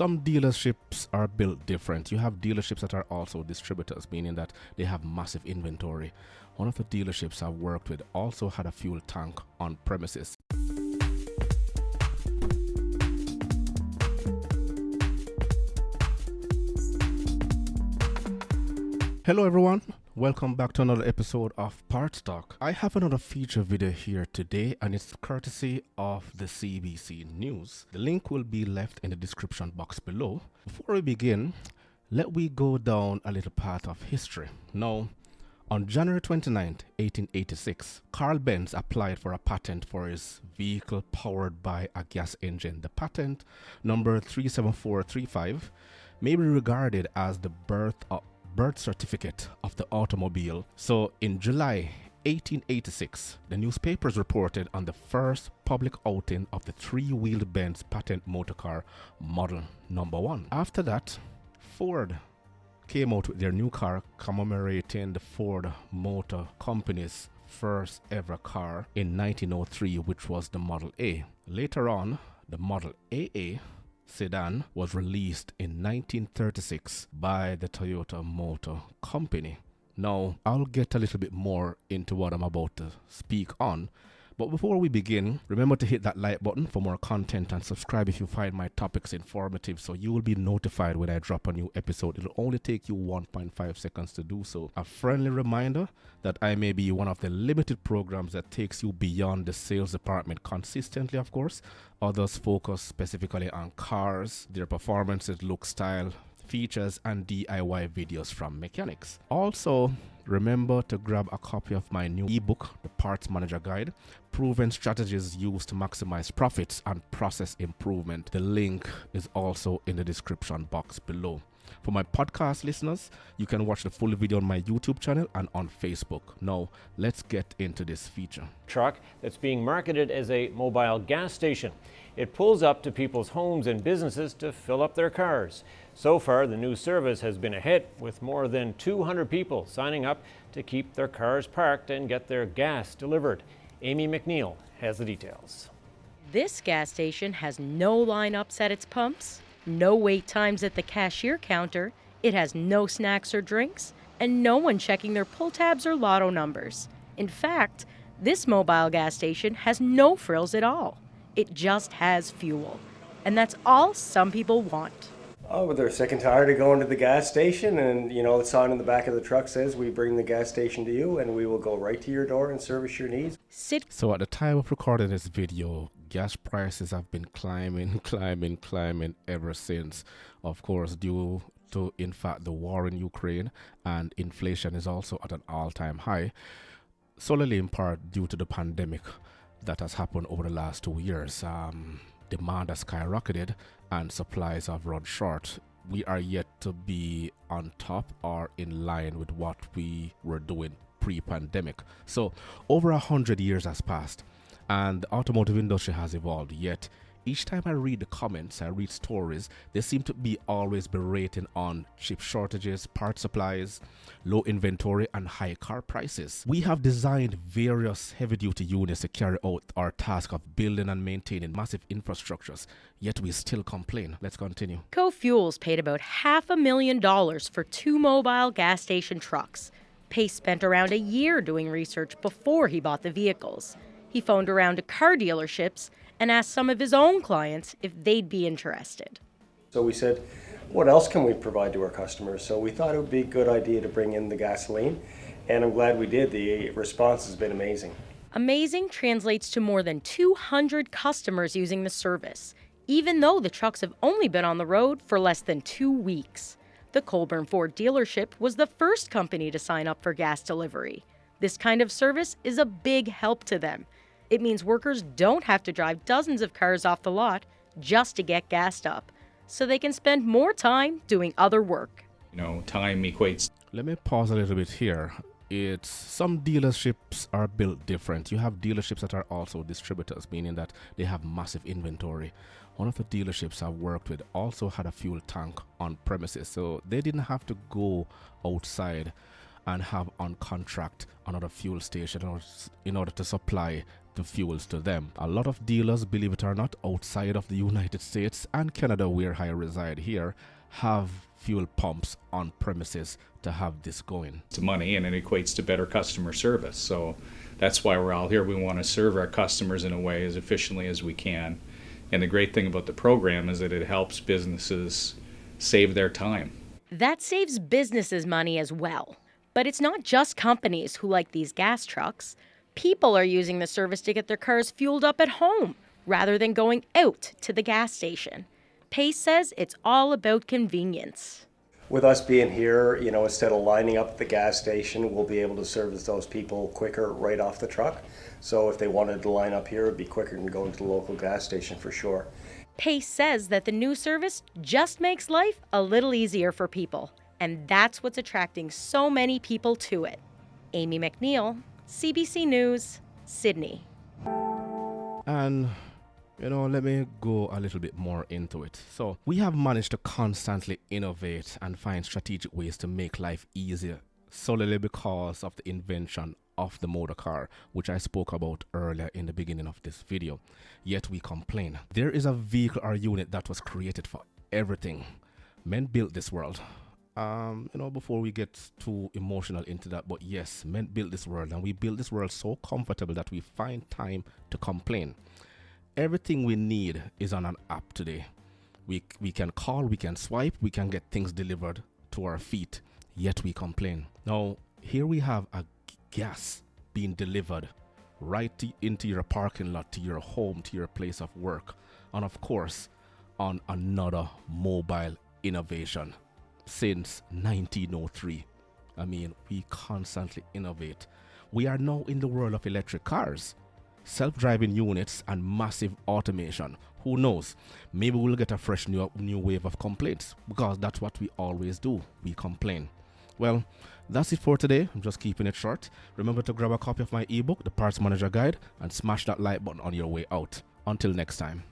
Some dealerships are built different. You have dealerships that are also distributors, meaning that they have massive inventory. One of the dealerships I've worked with also had a fuel tank on premises. Hello everyone, welcome back to another episode of Parts Talk. I have another feature video here today and it's courtesy of the CBC News. The link will be left in the description box below. Before we begin, let me go down a little path of history. Now, on January 29, 1886, Carl Benz applied for a patent for his vehicle powered by a gas engine. The patent, number 37435, may be regarded as the birth certificate of the automobile. So in July 1886, the newspapers reported on the first public outing of the three-wheeled Benz patent motorcar model number 1. After that, Ford came out with their new car commemorating the Ford Motor Company's first ever car in 1903, which was the Model A. Later on, the Model AA sedan was released in 1936 by the Toyota Motor Company. Now, I'll get a little bit more into what I'm about to speak on, but before we begin, remember to hit that like button for more content and subscribe if you find my topics informative so you will be notified when I drop a new episode. It'll only take you 1.5 seconds to do so. A friendly reminder that I may be one of the limited programs that takes you beyond the sales department consistently, of course. Others focus specifically on cars, their performances, look, style, features, and DIY videos from mechanics. Also, remember to grab a copy of my new ebook, The Parts Manager Guide, Proven Strategies Used to Maximize Profits and Process Improvement. The link is also in the description box below. For my podcast listeners, you can watch the full video on my YouTube channel and on Facebook. Now, let's get into this feature. Truck that's being marketed as a mobile gas station. It pulls up to people's homes and businesses to fill up their cars. So far, the new service has been a hit, with more than 200 people signing up to keep their cars parked and get their gas delivered. Amy McNeil has the details. This gas station has no lineups at its pumps, no wait times at the cashier counter, it has no snacks or drinks, and no one checking their pull tabs or lotto numbers. In fact, this mobile gas station has no frills at all. It just has fuel. And that's all some people want. Oh, but they're sick and tired of going to the gas station, and the sign in the back of the truck says we bring the gas station to you and we will go right to your door and service your needs. So at the time of recording this video, gas prices have been climbing ever since. Of course, due to, in fact, the war in Ukraine, and inflation is also at an all-time high, solely in part due to the pandemic that has happened over the last 2 years. Demand has skyrocketed and supplies have run short. We are yet to be on top or in line with what we were doing pre-pandemic. So over 100 years has passed and the automotive industry has evolved, yet each time I read the comments, I read stories, they seem to be always berating on chip shortages, part supplies, low inventory, and high car prices. We have designed various heavy-duty units to carry out our task of building and maintaining massive infrastructures, yet we still complain. Let's continue. CoFuels paid about $500,000 for 2 mobile gas station trucks. Pace spent around a year doing research before he bought the vehicles. He phoned around to car dealerships and asked some of his own clients if they'd be interested. So we said, what else can we provide to our customers? So we thought it would be a good idea to bring in the gasoline, and I'm glad we did. The response has been amazing. Amazing translates to more than 200 customers using the service, even though the trucks have only been on the road for less than 2 weeks. The Colburn Ford dealership was the first company to sign up for gas delivery. This kind of service is a big help to them. It means workers don't have to drive dozens of cars off the lot just to get gassed up, so they can spend more time doing other work. Time equates. Let me pause a little bit here. It's some dealerships are built different. You have dealerships that are also distributors, meaning that they have massive inventory. One of the dealerships I've worked with also had a fuel tank on premises, so they didn't have to go outside and have on contract another fuel station in order to supply the fuels to them. A lot of dealers, believe it or not, outside of the United States and Canada, where I reside here, have fuel pumps on premises to have this going. It's money, and it equates to better customer service. So that's why we're all here. We want to serve our customers in a way as efficiently as we can. And the great thing about the program is that it helps businesses save their time. That saves businesses money as well. But it's not just companies who like these gas trucks. People are using the service to get their cars fueled up at home rather than going out to the gas station. Pace says it's all about convenience. With us being here, instead of lining up at the gas station, we'll be able to service those people quicker right off the truck. So if they wanted to line up here, it'd be quicker than going to the local gas station for sure. Pace says that the new service just makes life a little easier for people. And that's what's attracting so many people to it. Amy McNeil, CBC News, Sydney. And, let me go a little bit more into it. So we have managed to constantly innovate and find strategic ways to make life easier, solely because of the invention of the motor car, which I spoke about earlier in the beginning of this video. Yet we complain. There is a vehicle or unit that was created for everything. Men built this world. Before we get too emotional into that, but yes, men built this world, and we built this world so comfortable that we find time to complain. Everything we need is on an app today. We can call, we can swipe, we can get things delivered to our feet, yet we complain. Now, here we have a gas being delivered right into your parking lot, to your home, to your place of work, and of course, on another mobile innovation. Since 1903. I mean, we constantly innovate. We are now in the world of electric cars, self-driving units, and massive automation. Who knows? Maybe we'll get a fresh new wave of complaints, because that's what we always do. We complain. Well, that's it for today. I'm just keeping it short. Remember to grab a copy of my ebook, The Parts Manager Guide, and smash that like button on your way out. Until next time.